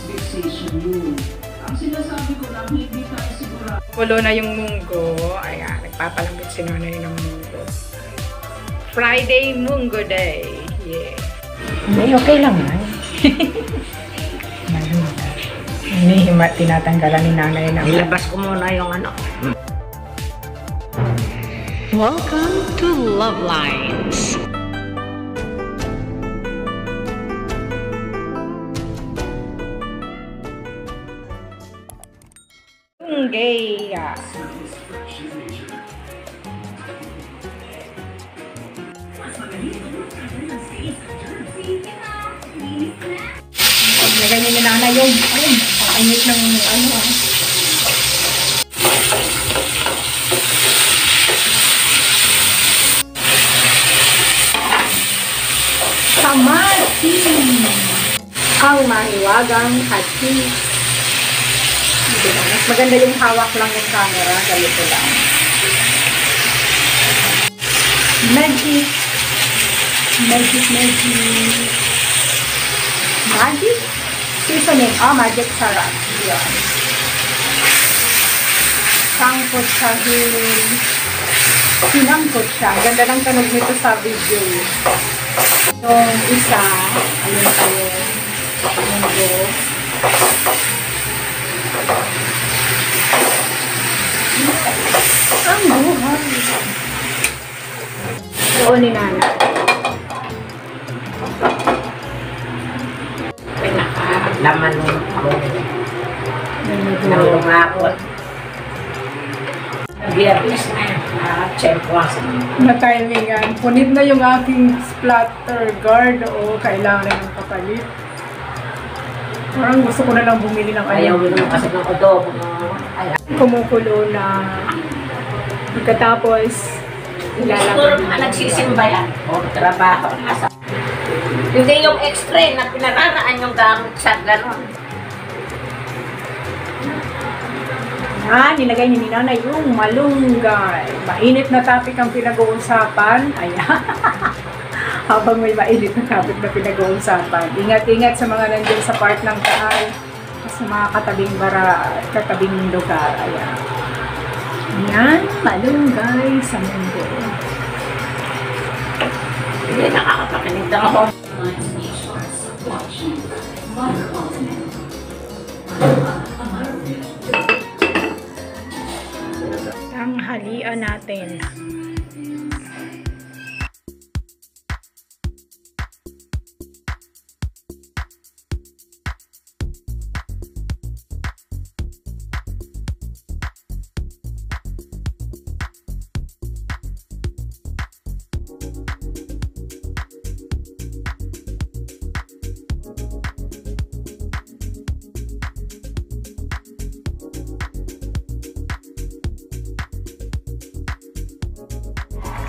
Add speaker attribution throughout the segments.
Speaker 1: fixation yun. Ang sinasabi ko lang, hindi tayo sigurado.
Speaker 2: Pulo na yung munggo. Ayan, nagpapalambot si Nonoy ng munggo. Friday Munggo Day. Yeah. Hindi, okay lang yan. Hindi, tinatanggalan ni nanay na.
Speaker 3: Ilabas ko muna yung ano.
Speaker 4: Welcome to Love Lines.
Speaker 2: Gaya. Lagay niyo na na yung init ng ano. Kamati. Ang mahiwagang hati. Mas maganda yung hawak lang yung camera, ganito lang. Magic. Magic? Seasoning. Magic sarap. Yan. Sangkot sa hiling. Sinangkot siya. Ganda ng tunog nito sa video. Yung isa, ayun tayo. Munggo. Ang buhay. Doon ni Nana.
Speaker 3: Pinaka-laman ng lumapot. Biyernes na yan.
Speaker 2: Na-timingan. Punit na yung aking splatter guard. O, kailangan ng kapalit. Parang gusto ko na lang bumili ng
Speaker 3: ayaw mo naman kasi ng adobo.
Speaker 2: Kumukulo na. Pagkatapos,
Speaker 3: Siguro mga nagsisimba yan. O, trabaho. Hindi yung extra na pinararaan yung gamit sa gano'n.
Speaker 2: Nilagay ni Nanay yung malunggay. Mainit na topic ang pinag-uusapan. Ayan. Habang may mainit na topic na pinag-uusapan. Ingat-ingat sa mga nandiyan sa part ng Taal. Sa mga katabing lugar. Ayan. Ayan, malunggay sa munggo.
Speaker 3: Hindi, nakakapakinig na ako.
Speaker 2: Tanghalian natin.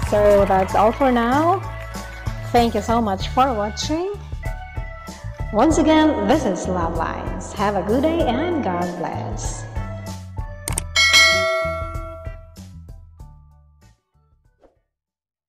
Speaker 2: So that's all for now. Thank you so much for watching. Once again, this is Love Lines. Have a good day and God bless.